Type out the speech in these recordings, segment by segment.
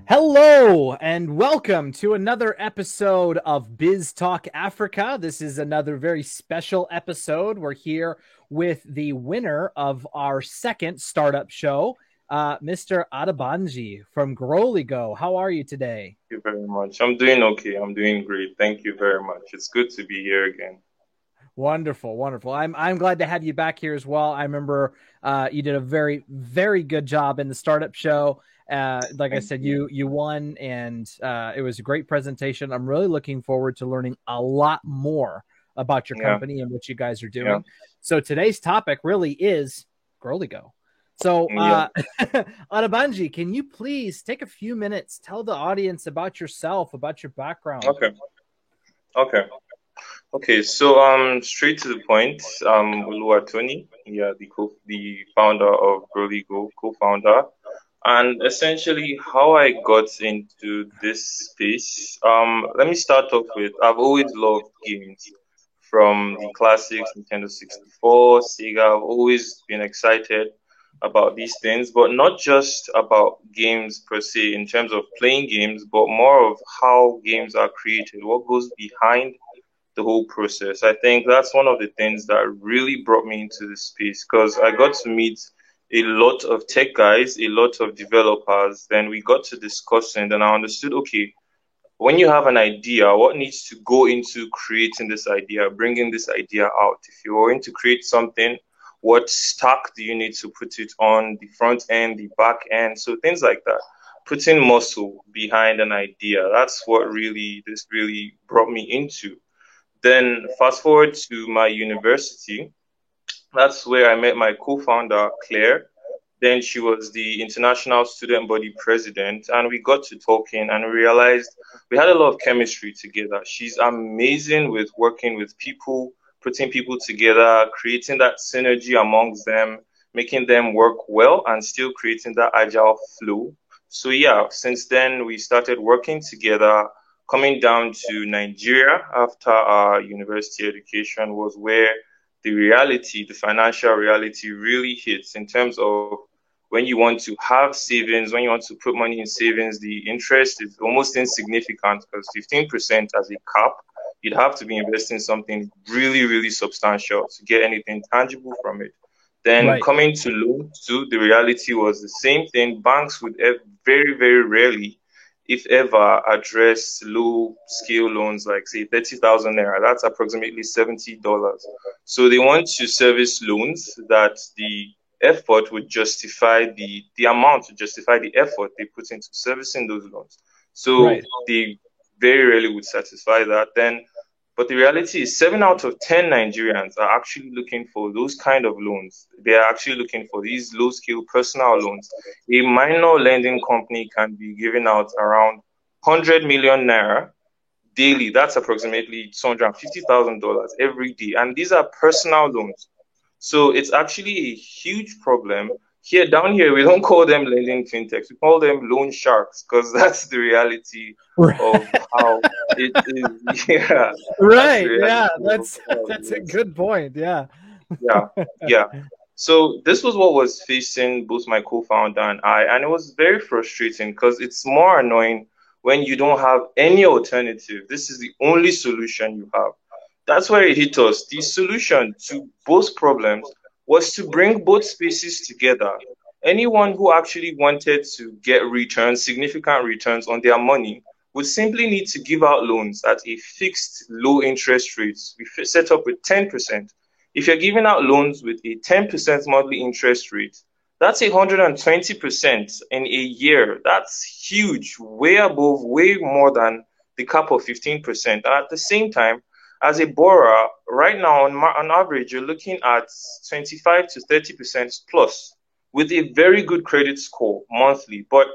Hello and welcome to another episode of Biz Talk Africa. This is another very special episode. We're here with the winner of our second startup show, Mr. Adebanji from Growligo. How are you today? Thank you very much. I'm doing okay. I'm doing great. Thank you very much. It's good to be here again. Wonderful, wonderful. I'm glad to have you back here as well. I remember you did a very good job in the startup show. Like I said, you won, and it was a great presentation. I'm really looking forward to learning a lot more about your company and what you guys are doing. So today's topic really is Growligo. So, Adebanji, can you please take a few minutes, tell the audience about yourself, about your background? Okay. So, straight to the point. Oluwatoni, the founder of Growligo, co-founder. And essentially, how I got into this space, let me start off with, I've always loved games. From the classics, Nintendo 64, Sega, I've always been excited about these things, but not just about games per se in terms of playing games, but more of how games are created, what goes behind the whole process. I think that's one of the things that really brought me into this space because I got to meet a lot of tech guys, a lot of developers. Then we got to discussing, and I understood, okay, when you have an idea, what needs to go into creating this idea, bringing this idea out? If you're going to create something, what stack do you need to put it on, the front end, the back end? So things like that. Putting muscle behind an idea. That's what this really brought me into. Then fast forward to my university. That's where I met my co-founder, Claire. Then she was the international student body president, and we got to talking and realized we had a lot of chemistry together. She's amazing with working with people, putting people together, creating that synergy amongst them, making them work well, and still creating that agile flow. So yeah, since then we started working together. Coming down to Nigeria after our university education was where the financial reality really hits in terms of when you want to have savings, when you want to put money in savings, the interest is almost insignificant because 15% as a cap, you'd have to be investing something really substantial to get anything tangible from it. Then coming to loans too, the reality was the same thing. Banks would very rarely, if ever, address low scale loans like say 30,000 naira. That's approximately $70. So they want to service loans that the effort would justify the amount to justify the effort they put into servicing those loans. So they very rarely would satisfy that. But the reality is 7 out of 10 Nigerians are actually looking for those kind of loans. They are actually looking for these low scale personal loans. A minor lending company can be giving out around 100 million naira daily. That's approximately $250,000 every day. And these are personal loans. So it's actually a huge problem. Down here, we don't call them lending fintechs. We call them loan sharks because that's the reality of how it is. Yeah. That's a good point. Yeah. So this was what was facing both my co-founder and I, and it was very frustrating because it's more annoying when you don't have any alternative. This is the only solution you have. That's where it hit us. The solution to both problems was to bring both spaces together. Anyone who actually wanted to get returns, significant returns on their money, would simply need to give out loans at a fixed low interest rate. We set up with 10%. If you're giving out loans with a 10% monthly interest rate, that's 120% in a year. That's huge, way above, way more than the cap of 15%. And at the same time, as a borrower, right now, on average, you're looking at 25 to 30% plus with a very good credit score monthly. But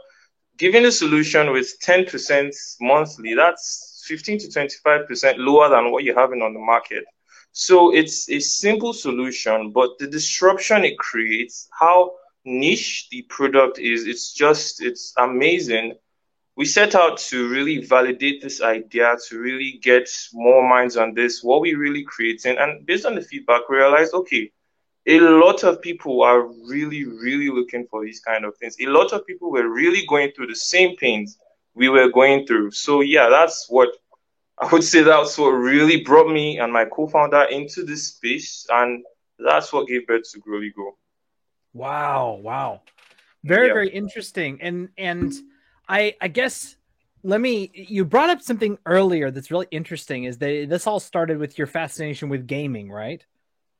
giving a solution with 10% monthly, that's 15 to 25% lower than what you're having on the market. So it's a simple solution, but the disruption it creates, how niche the product is, it's amazing. We set out to really validate this idea, to really get more minds on this, what we're really creating. And based on the feedback, we realized, okay, a lot of people are really, really looking for these kind of things. A lot of people were really going through the same pains we were going through. So yeah, that's what I would say, that's what really brought me and my co-founder into this space, and that's what gave birth to GrowlyGo. Wow, wow. Very, Yeah. very interesting. And I guess you brought up something earlier that's really interesting is that this all started with your fascination with gaming, right?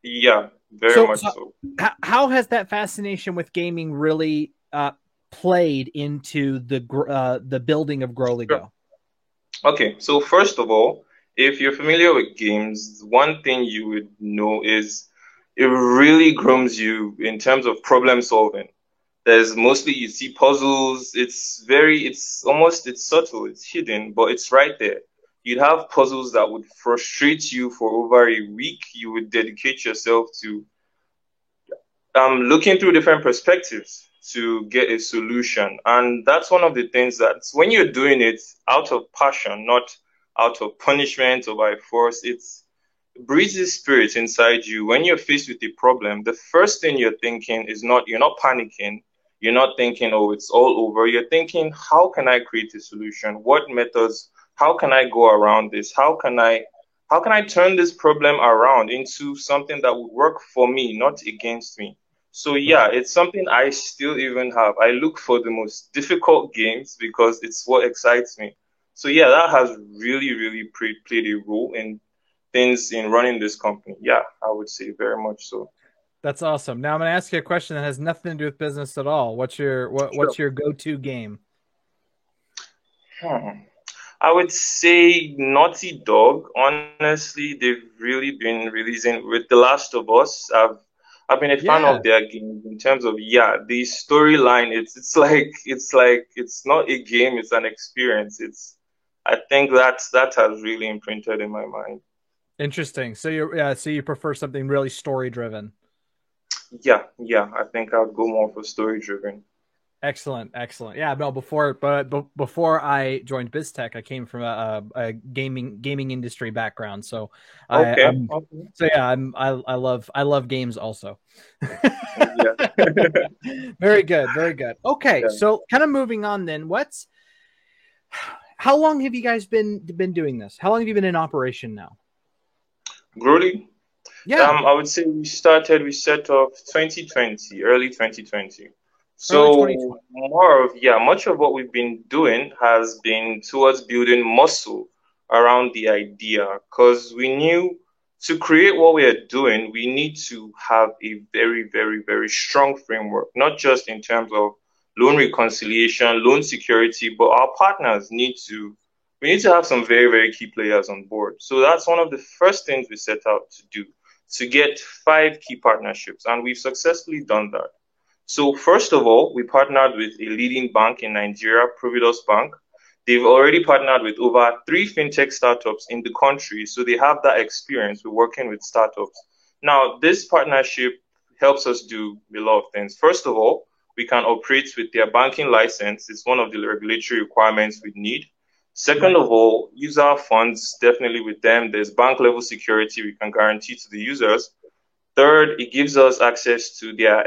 Yeah, very So, much so so. how has that fascination with gaming really played into the building of Sure. GrowlyGo? Okay, so first of all, if you're familiar with games, one thing you would know is it really grooms you in terms of problem solving. There's mostly you see puzzles. It's subtle, it's hidden, but it's right there. You'd have puzzles that would frustrate you for over a week. You would dedicate yourself to looking through different perspectives to get a solution. And that's one of the things that when you're doing it out of passion, not out of punishment or by force, it breeds this spirit inside you. When you're faced with a problem, the first thing you're thinking is not, you're not panicking. You're not thinking, oh, it's all over. You're thinking, how can I create a solution? What methods? How can I go around this? How can I turn this problem around into something that would work for me, not against me? So yeah, Right. it's something I still even have. I look for the most difficult games because it's what excites me. So yeah, that has really, really played a role in things in running this company. Yeah, I would say very much so. That's awesome. Now I'm going to ask you a question that has nothing to do with business at all. Sure. What's your go-to game? Hmm. I would say Naughty Dog. Honestly, they've really been releasing with The Last of Us. I've been a fan Yeah. of their games in terms of, yeah, the storyline. It's not a game, it's an experience. I think that has really imprinted in my mind. Interesting. So you prefer something really story driven. Yeah, yeah, I think I would go more for story driven. Excellent, excellent. Yeah, no, before I joined BizTech, I came from a gaming industry background. So Okay, I'm okay. so yeah, I love games also. Yeah, Very good, very good. Okay, yeah. so kind of moving on then. What's How long have you guys been doing this? How long have you been in operation now? Grody, Yeah, I would say we set off 2020, early 2020. early So 2020. much of what we've been doing has been towards building muscle around the idea because we knew to create what we are doing, we need to have a very, very, very strong framework, not just in terms of loan reconciliation, loan security, but our partners we need to have some very, very key players on board. So that's one of the first things we set out to do, to get 5 key partnerships, and we've successfully done that. So first of all, we partnered with a leading bank in Nigeria, Providus Bank. They've already partnered with over 3 fintech startups in the country, so they have that experience with working with startups. Now, this partnership helps us do a lot of things. First of all, we can operate with their banking license. It's one of the regulatory requirements we need. Second Right. of all, user funds, definitely with them. There's bank level security we can guarantee to the users. Third, it gives us access to their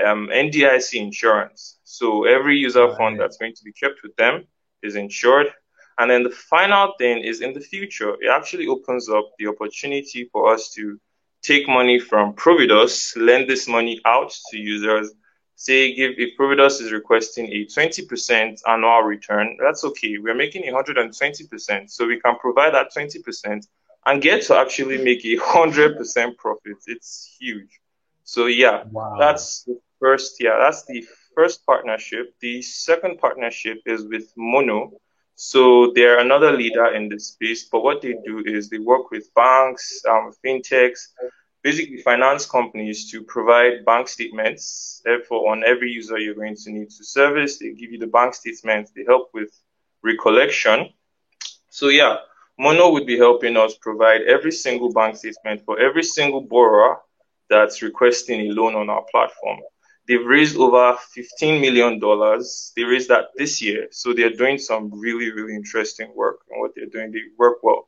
NDIC insurance. So every user fund Right. that's going to be kept with them is insured. And then the final thing is, in the future, it actually opens up the opportunity for us to take money from Providus, lend this money out to users. Say, if Providus is requesting a 20% annual return, that's okay. We're making 120%. So we can provide that 20% and get to actually make 100% profit. It's huge. So yeah, Wow. that's the first partnership. The second partnership is with Mono. So they're another leader in this space, but what they do is they work with banks, fintechs, basically finance companies to provide bank statements. Therefore, on every user you're going to need to service, they give you the bank statements. They help with recollection. So yeah, Mono would be helping us provide every single bank statement for every single borrower that's requesting a loan on our platform. They've raised over $15 million. They raised that this year. So they're doing some really, really interesting work. And what they're doing, they work well.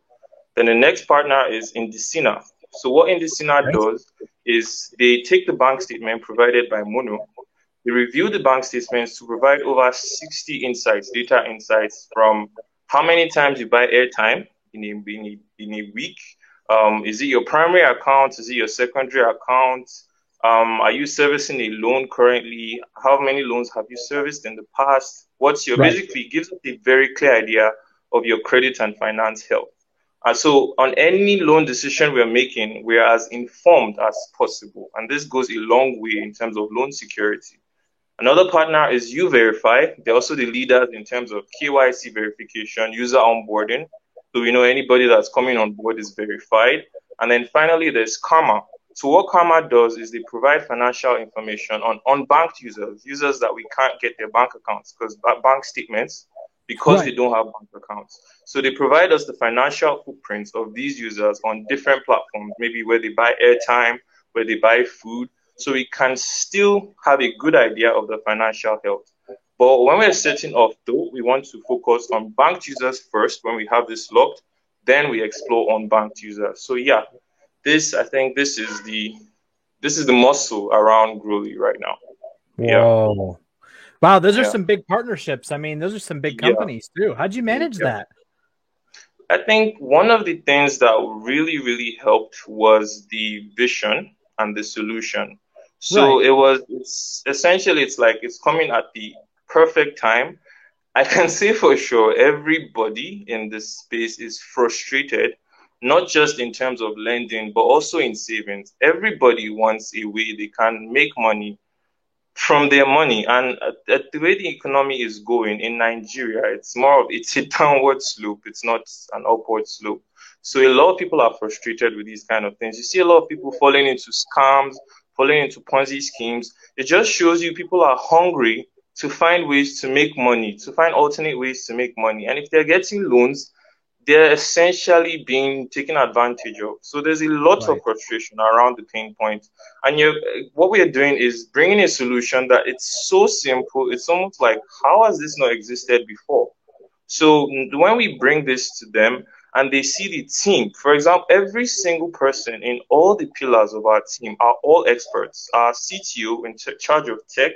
Then the next partner is Indicina. So what Indicina Okay. does is they take the bank statement provided by Mono, they review the bank statements to provide over 60 insights, data insights from how many times you buy airtime in a week. Is it your primary account? Is it your secondary account? Are you servicing a loan currently? How many loans have you serviced in the past? What's your Right. basically it gives us a very clear idea of your credit and finance health. And so on any loan decision we're making, we're as informed as possible. And this goes a long way in terms of loan security. Another partner is YouVerify. They're also the leaders in terms of KYC verification, user onboarding. So we know anybody that's coming on board is verified. And then finally, there's Karma. So what Karma does is they provide financial information on unbanked users, users that we can't get their bank accounts bank statements because they Right. don't have bank accounts. So they provide us the financial footprints of these users on different platforms, maybe where they buy airtime, where they buy food, so we can still have a good idea of the financial health. But when we're setting off, though, we want to focus on banked users first when we have this locked, then we explore unbanked users. So yeah, this I think this is the muscle around Growly right now. Yeah, Whoa. Wow, those are yeah, some big partnerships. I mean, those are some big yeah, companies too. How'd you manage yeah. that? I think one of the things that really, really helped was the vision and the solution. So Right. it's like it's coming at the perfect time. I can say for sure everybody in this space is frustrated, not just in terms of lending, but also in savings. Everybody wants a way they can make money from their money. And the way the economy is going in Nigeria, it's a downward slope. It's not an upward slope. So a lot of people are frustrated with these kind of things. You see a lot of people falling into scams, falling into Ponzi schemes. It just shows you people are hungry to find ways to make money, to find alternate ways to make money. And if they're getting loans, they're essentially being taken advantage of. So there's a lot of Right. frustration around the pain point. And what we are doing is bringing a solution that it's so simple. It's almost like, how has this not existed before? So when we bring this to them and they see the team, for example, every single person in all the pillars of our team are all experts. Our CTO in charge of tech,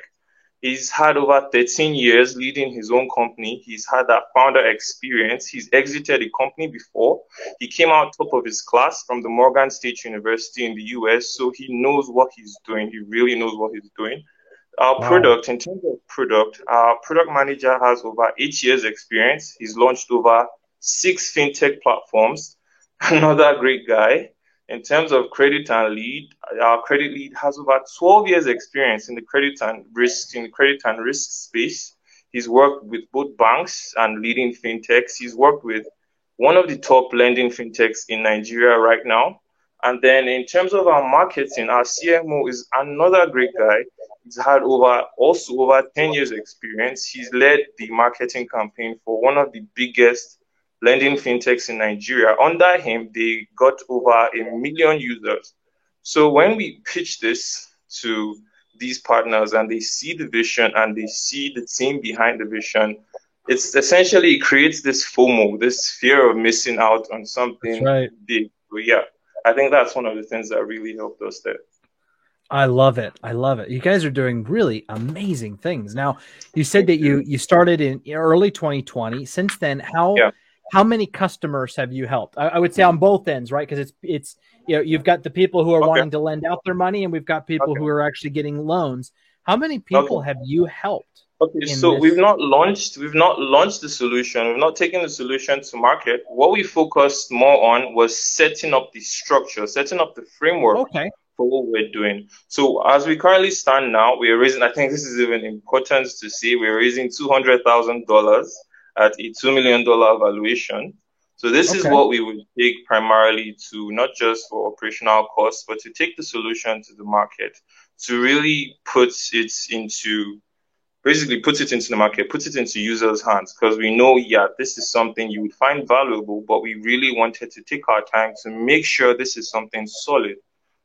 he's had over 13 years leading his own company. He's had that founder experience. He's exited a company before. He came out top of his class from the Morgan State University in the US, so he knows what he's doing. He really knows what he's doing. Wow. In terms of product, our product manager has over 8 years experience. He's launched over 6 fintech platforms. Another great guy. In terms of credit and lead, our credit lead has over 12 years experience in the credit and risk space. He's worked with both banks and leading fintechs. He's worked with one of the top lending fintechs in Nigeria right now. And then in terms of our marketing, our CMO is another great guy. He's had over 10 years experience. He's led the marketing campaign for one of the biggest lending fintechs in Nigeria. Under him, they got over 1 million users. So when we pitch this to these partners and they see the vision and they see the team behind the vision, it creates this FOMO, this fear of missing out on That's something right. big. But yeah, I think that's one of the things that really helped us there. I love it. I love it. You guys are doing really amazing things. Now, you said Thank that you. you started in early 2020. Since then, Yeah. how many customers have you helped? I would say on both ends, right? Because it's you've got the people who are Okay. wanting to lend out their money, and we've got people Okay. who are actually getting loans. How many people Okay. have you helped Okay, in so we've this? not launched we've not launched the solution. We've not taken the solution to market. What we focused more on was setting up the structure, setting up the framework Okay. for what we're doing. So as we currently stand now, we are raising, I think this is even important to say, we're raising $200,000 at a $2 million valuation. So this is Okay. what we would take primarily to not just for operational costs, but to take the solution to the market, to really put it into the market, put it into users' hands, because we know, yeah, this is something you would find valuable, but we really wanted to take our time to make sure this is something solid.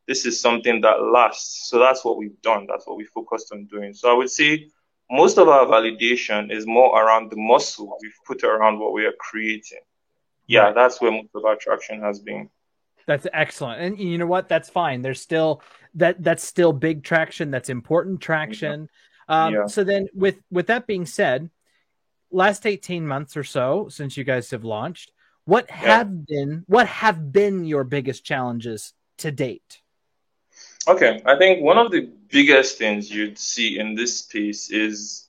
This is something that lasts. So that's what we've done. That's what we focused on doing. So I would say most of our validation is more around the muscle we've put around what we are creating. Yeah, Right. that's where most of our traction has been. That's excellent. And you know what? That's fine. There's still that's still big traction. That's important Yeah. traction. Yeah. So then with that being said, last 18 months or so since you guys have launched, Yeah. what have been your biggest challenges to date? Okay. I think one of the biggest things you'd see in this space is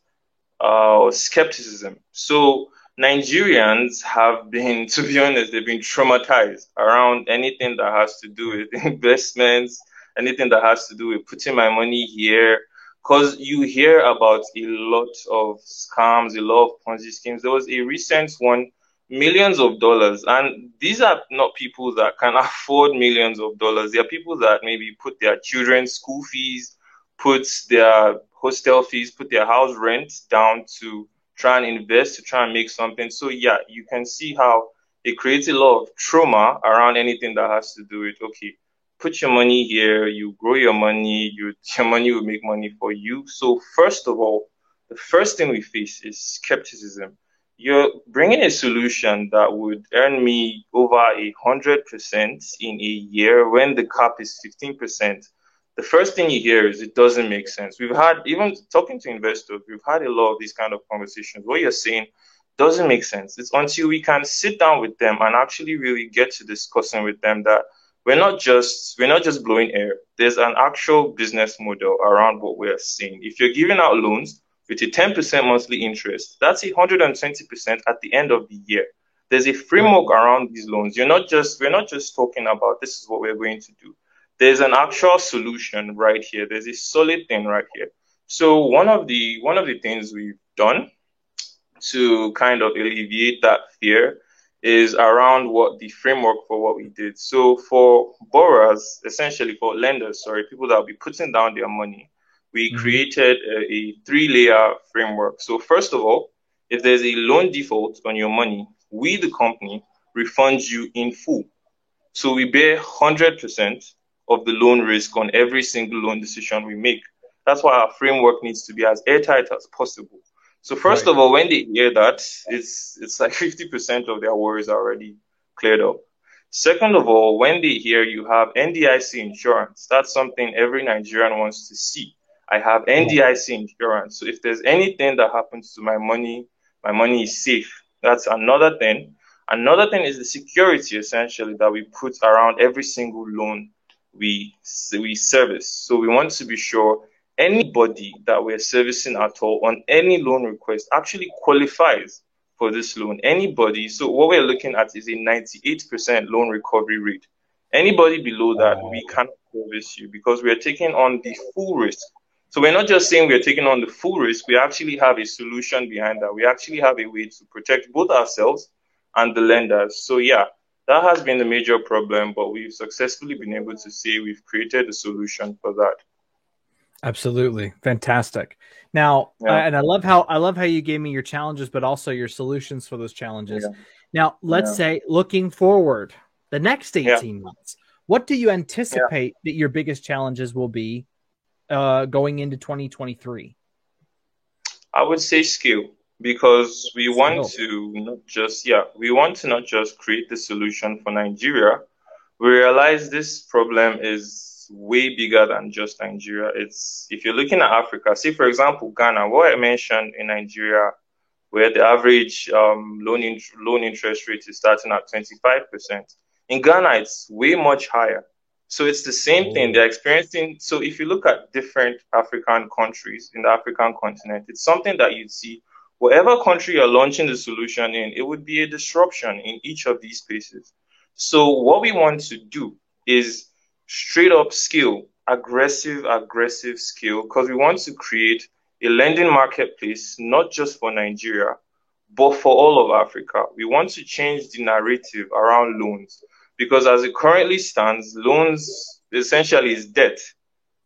skepticism. So Nigerians have been, to be honest, they've been traumatized around anything that has to do with investments, anything that has to do with putting my money here. Because you hear about a lot of scams, a lot of Ponzi schemes. There was a recent one, millions of dollars. And these are not people that can afford millions of dollars. They are people that maybe put their children's school fees, put their hostel fees, put their house rent down to try and invest, to try and make something. So yeah, you can see how it creates a lot of trauma around anything that has to do with, okay, put your money here, you grow your money, your money will make money for you. So first of all, the first thing we face is skepticism. You're bringing a solution that would earn me over 100% in a year when the cap is 15%. The first thing you hear is it doesn't make sense. We've had, even talking to investors, we've had a lot of these kind of conversations. What you're saying doesn't make sense. It's until we can sit down with them and actually really get to discussing with them that we're not just blowing air. There's an actual business model around what we're saying. If you're giving out loans with a 10% monthly interest, that's 120% at the end of the year. There's a Right. framework around these loans. We're not just talking about this is what we're going to do. There's an actual solution right here. There's a solid thing right here. So one of the things we've done to kind of alleviate that fear is around what the framework for what we did. So for borrowers, essentially for lenders, sorry, people that will be putting down their money, we Mm-hmm. created a three-layer framework. So first of all, if there's a loan default on your money, we, the company, refund you in full. So we bear 100% of the loan risk on every single loan decision we make. That's why our framework needs to be as airtight as possible. So first Right. of all, when they hear that, it's like 50% of their worries are already cleared up. Second of all, when they hear you have NDIC insurance, that's something every Nigerian wants to see. I have Right. NDIC insurance. So if there's anything that happens to my money is safe. That's another thing. Another thing is the security essentially that we put around every single loan we service. So we want to be sure anybody that we're servicing at all on any loan request actually qualifies for this loan. Anybody. So what we're looking at is a 98% loan recovery rate. Anybody below that, we cannot service you because we are taking on the full risk. So we're not just saying we're taking on the full risk, we actually have a solution behind that. We actually have a way to protect both ourselves and the lenders. So yeah, that has been the major problem, but we've successfully been able to say we've created a solution for that. Absolutely. Fantastic. Now, Yeah, and I love how you gave me your challenges, but also your solutions for those challenges. yeah, Now, let's yeah, say looking forward the next yeah, 18 months, what do you yeah. anticipate that your biggest challenges will be going into 2023? I would say scale because we want Skill. to not just, yeah, we want to not just create the solution for Nigeria. We realize this problem is way bigger than just Nigeria. It's if you're looking at Africa, say for example, Ghana, what I mentioned in Nigeria, where the average loan interest rate is starting at 25%. In Ghana, it's way much higher. So it's the same thing Oh, they're experiencing. So if you look at different African countries in the African continent, it's something that you'd see. Whatever country you're launching the solution in, it would be a disruption in each of these spaces. So what we want to do is straight up scale, aggressive scale, because we want to create a lending marketplace, not just for Nigeria, but for all of Africa. We want to change the narrative around loans because as it currently stands, loans essentially is debt.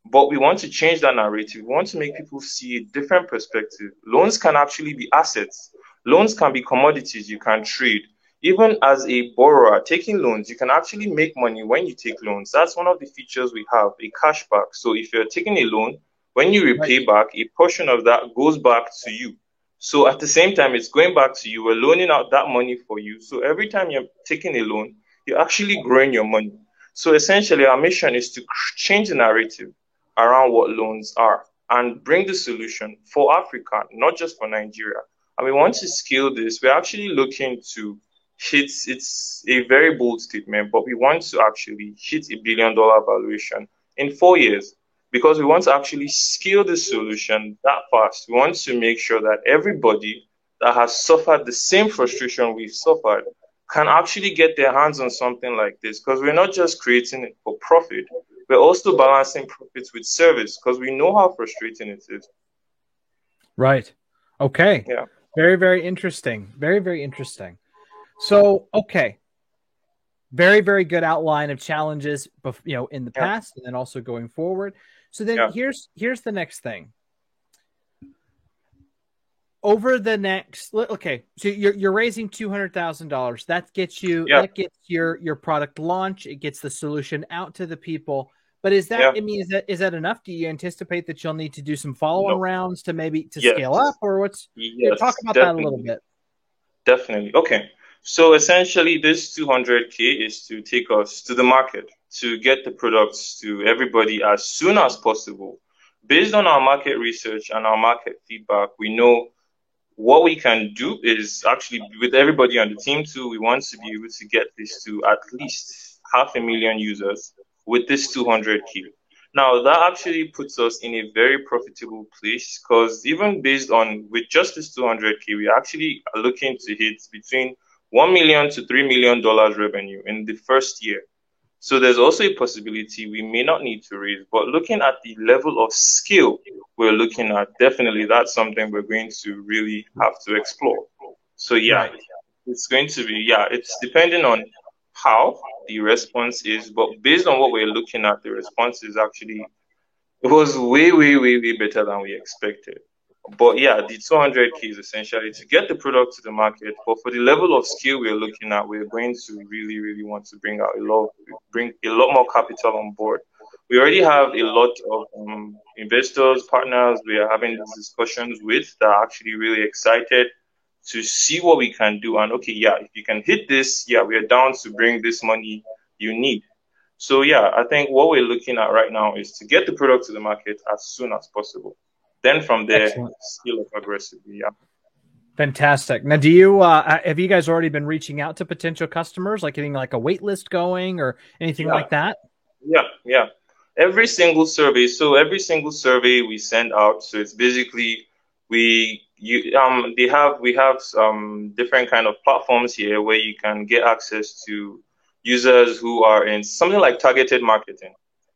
But we want to change that narrative. We want to make people see a different perspective. Loans can actually be assets. Loans can be commodities you can trade. Even as a borrower taking loans, you can actually make money when you take loans. That's one of the features we have, a cashback. So if you're taking a loan, when you right. repay back, a portion of that goes back to you. So at the same time, it's going back to you. We're loaning out that money for you. So every time you're taking a loan, you're actually growing your money. So essentially, our mission is to change the narrative around what loans are and bring the solution for Africa, not just for Nigeria. And we want to scale this. We're actually looking to hit, it's a very bold statement, but we want to actually hit $1 billion valuation in 4 years because we want to actually scale the solution that fast. We want to make sure that everybody that has suffered the same frustration we've suffered can actually get their hands on something like this because we're not just creating it for profit, we're also balancing profits with service because we know how frustrating it is. Right. Okay. Yeah. Very, very interesting. Very, very interesting. So, okay. Very, very good outline of challenges, in the past and then also going forward. So then here's the next thing. Over the next, okay, so you're raising $200,000. That gets you your product launch. It gets the solution out to the people. But is that is that enough? Do you anticipate that you'll need to do some follow-on rounds to scale up, or what's? Talk about that a little bit. Definitely. Okay. So essentially, this 200K is to take us to the market to get the products to everybody as soon as possible. Based on our market research and our market feedback, we know what we can do is actually with everybody on the team too, we want to be able to get this to at least 500,000 users with this 200K. Now that actually puts us in a very profitable place because even based on with just this 200K, we actually are looking to hit between $1 million to $3 million revenue in the first year. So there's also a possibility we may not need to raise, but looking at the level of skill we're looking at, definitely that's something we're going to really have to explore. So it's going to be, it's depending on how the response is, but based on what we're looking at, the response is actually, it was way, way, way, way better than we expected. But the 200K is essentially to get the product to the market. But for the level of skill we're looking at, we're going to really, really want to bring a lot more capital on board. We already have a lot of investors, partners we are having these discussions with that are actually really excited to see what we can do. And if you can hit this, we are down to bring this money you need. So I think what we're looking at right now is to get the product to the market as soon as possible. Then from there, scale up aggressively. Fantastic. Now, do you have you guys already been reaching out to potential customers, like getting like a wait list going or anything like that? Yeah. Every single survey we send out. So it's basically we have some different kind of platforms here where you can get access to users who are in something like targeted marketing.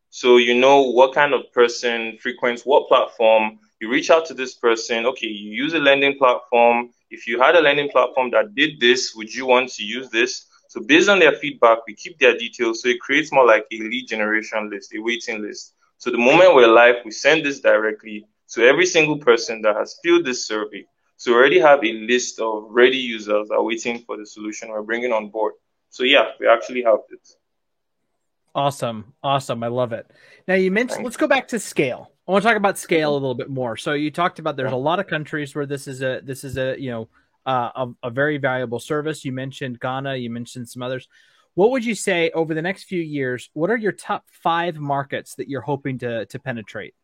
So you know what kind of person frequents what platform. You reach out to this person. Okay, you use a lending platform. If you had a lending platform that did this, would you want to use this? So based on their feedback, we keep their details. So it creates more like a lead generation list, a waiting list. So the moment we're live, we send this directly to every single person that has filled this survey. So we already have a list of ready users that are waiting for the solution we're bringing on board. So we actually have this. Awesome. I love it. Now you mentioned, let's go back to scale. I want to talk about scale a little bit more. So you talked about there's a lot of countries where this is a very valuable service. You mentioned Ghana, you mentioned some others. What would you say over the next few years, what are your top 5 markets that you're hoping to penetrate?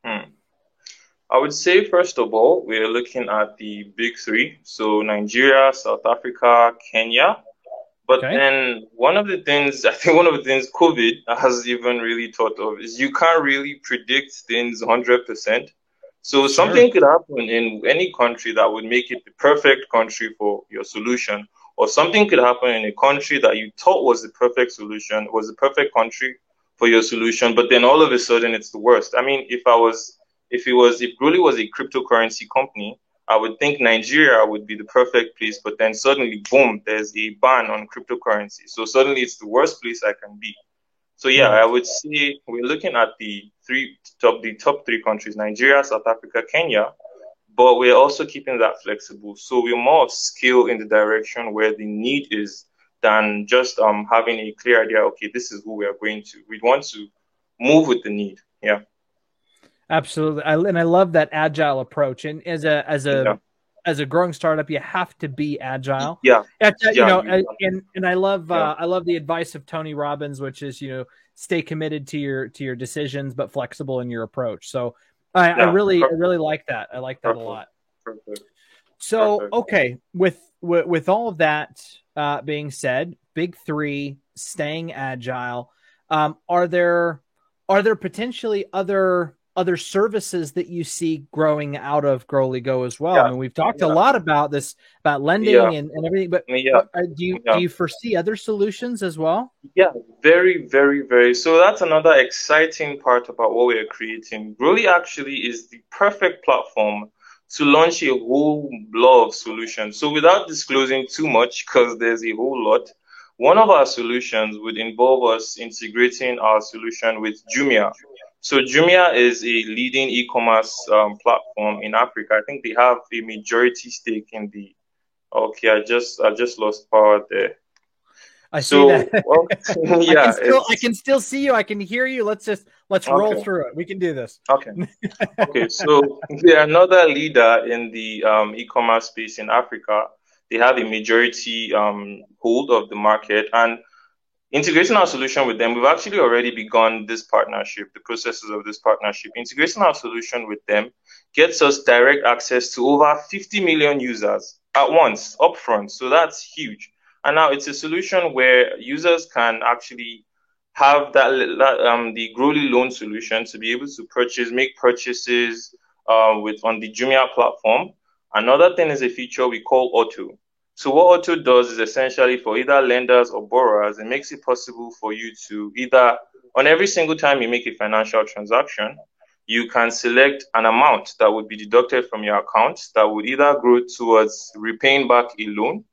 I would say, first of all, we're looking at the big 3. So Nigeria, South Africa, Kenya. But then one of the things COVID has even really thought of is you can't really predict things 100%. So something could happen in any country that would make it the perfect country for your solution, or something could happen in a country that you thought was the perfect solution, was the perfect country for your solution, but then all of a sudden it's the worst. I mean, if Growly was a cryptocurrency company, I would think Nigeria would be the perfect place, but then suddenly, boom, there's a ban on cryptocurrency. So suddenly it's the worst place I can be. So I would say we're looking at the top 3 countries, Nigeria, South Africa, Kenya, but we're also keeping that flexible. So we're more of skill in the direction where the need is than just having a clear idea, okay, this is who we are going to. We want to move with the need. Yeah. Absolutely. I love that agile approach. And as a as a growing startup, you have to be agile. Yeah, You yeah, know, you, and yeah, I love the advice of Tony Robbins, which is, you know, stay committed to your decisions, but flexible in your approach. So yeah. I really like that. I like that a Perfect, lot. perfect, So, perfect. okay, with all of that being said, big three, staying agile. Are there potentially other services that you see growing out of Growly Go as well? I Yeah, mean, we've talked a yeah, lot about this, about yeah, lending and everything, but yeah, do yeah. you foresee other solutions as well? Yeah, very, very, very. So that's another exciting part about what we're creating. Broly actually is the perfect platform to launch a whole lot of solutions. So without disclosing too much, because there's a whole lot, one of our solutions would involve us integrating our solution with Jumia. So Jumia is a leading e-commerce platform in Africa. I think they have a majority stake in the. Okay, I just lost power there. I see that. So, well, yeah, I it's can still see you. I can hear you. Let's roll okay. through it. We can do this. Okay. Okay. So they're another leader in the e-commerce space in Africa. They have a majority hold of the market, and integrating our solution with them, we've actually already begun this partnership, the processes of this partnership. Integrating our solution with them gets us direct access to over 50 million users at once, upfront. So that's huge. And now it's a solution where users can actually have the Growly loan solution to be able to make purchases with on the Jumia platform. Another thing is a feature we call Auto. So what Auto does is essentially for either lenders or borrowers, it makes it possible for you to either, on every single time you make a financial transaction, you can select an amount that would be deducted from your account that would either go towards repaying back a loan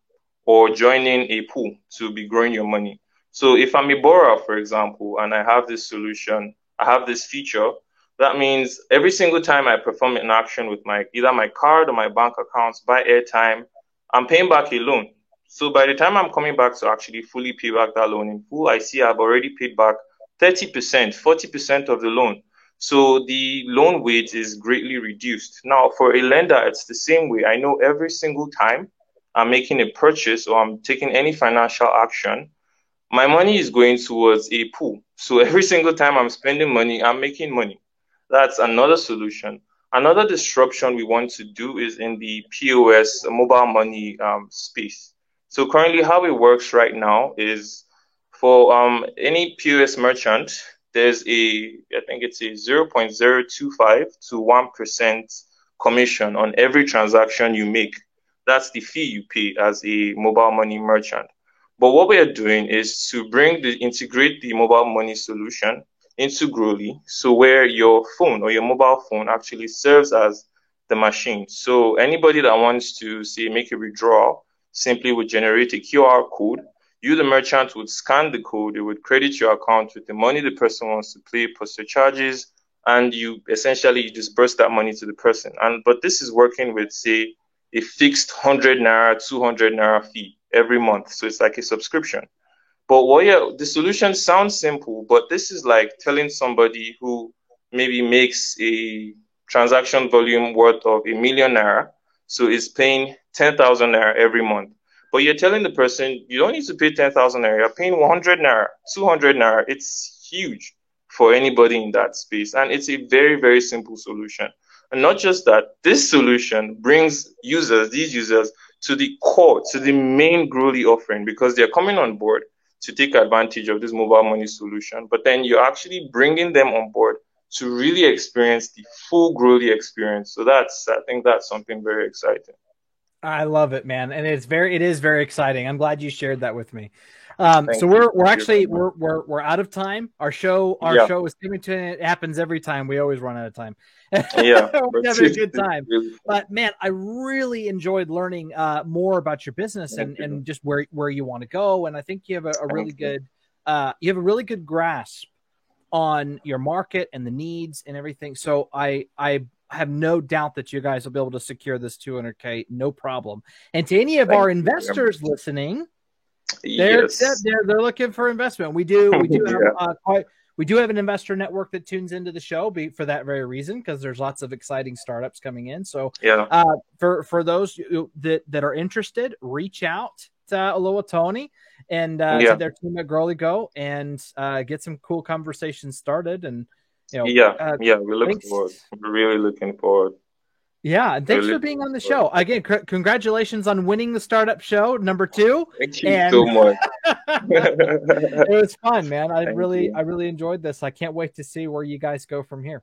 or joining a pool to be growing your money. So if I'm a borrower, for example, and I have this solution, I have this feature, that means every single time I perform an action with my either my card or my bank accounts, buy airtime, I'm paying back a loan. So by the time I'm coming back to actually fully pay back that loan in full, I see I've already paid back 30%, 40% of the loan. So the loan weight is greatly reduced. Now, for a lender, it's the same way. I know every single time I'm making a purchase or I'm taking any financial action, my money is going towards a pool. So every single time I'm spending money, I'm making money. That's another solution. Another disruption we want to do is in the POS mobile money space. So currently, how it works right now is for any POS merchant, there's I think it's a 0.025 to 1% commission on every transaction you make. That's the fee you pay as a mobile money merchant. But what we are doing is to integrate the mobile money solution into Growly, so where your phone or your mobile phone actually serves as the machine. So anybody that wants to say make a withdrawal simply would generate a QR code. You, the merchant, would scan the code. It would credit your account with the money the person wants to pay, plus your charges, and you essentially disburse that money to the person. But this is working with say a fixed 100 naira, 200 naira fee every month. So it's like a subscription. But the solution sounds simple, but this is like telling somebody who maybe makes a transaction volume worth of 1 million naira, so is paying 10,000 naira every month. But you're telling the person you don't need to pay 10,000 naira, you're paying 100 naira, 200 naira. It's huge for anybody in that space. And it's a very, very simple solution. And not just that, this solution brings these users to the core, to the main Growly offering because they're coming on board to take advantage of this mobile money solution. But then you're actually bringing them on board to really experience the full Growly experience. So I think that's something very exciting. I love it, man, and it is very exciting. I'm glad you shared that with me. So Thank you. we're actually we're out of time. Our show Yeah, is coming to an end. It happens every time. We always run out of time. yeah. We're But having a good time. really fun. But man, I really enjoyed learning more about your business Thank you. and just where you want to go. And I think you have a really Thank you. good grasp on your market and the needs and everything. So I have no doubt that you guys will be able to secure this 200K, no problem. And to any of Thank our you very much. investors listening, they're Yes. they're looking for investment. We do have Yeah. We do have an investor network that tunes into the show for that very reason, because there's lots of exciting startups coming in. So for those that are interested, reach out to Oluwatoni and to their team at Girly Go and get some cool conversations started. And we look forward. We're really looking forward. Yeah, and thanks for being on the show. Again, congratulations on winning the startup show number 2. Thank you so much. It was fun, man. I really enjoyed this. I can't wait to see where you guys go from here.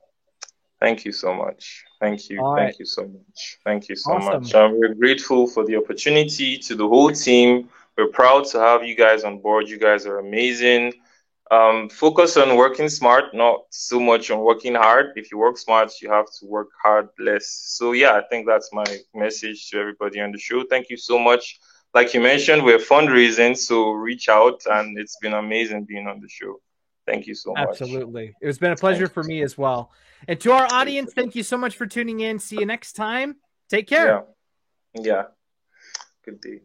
Thank you so much. Thank you. All Thank you so much. Thank you so much. I'm very grateful for the opportunity, to the whole team. We're proud to have you guys on board. You guys are amazing. Focus on working smart, not so much on working hard. If you work smart, you have to work hard less. So yeah, I think that's my message to everybody on the show. Thank you so much. Like you mentioned, we're fundraising, so reach out, and it's been amazing being on the show. Thank you so much. Absolutely. It's been a pleasure for me as well. And to our audience, thank you so much for tuning in. See you next time. Take care. Yeah. Good day.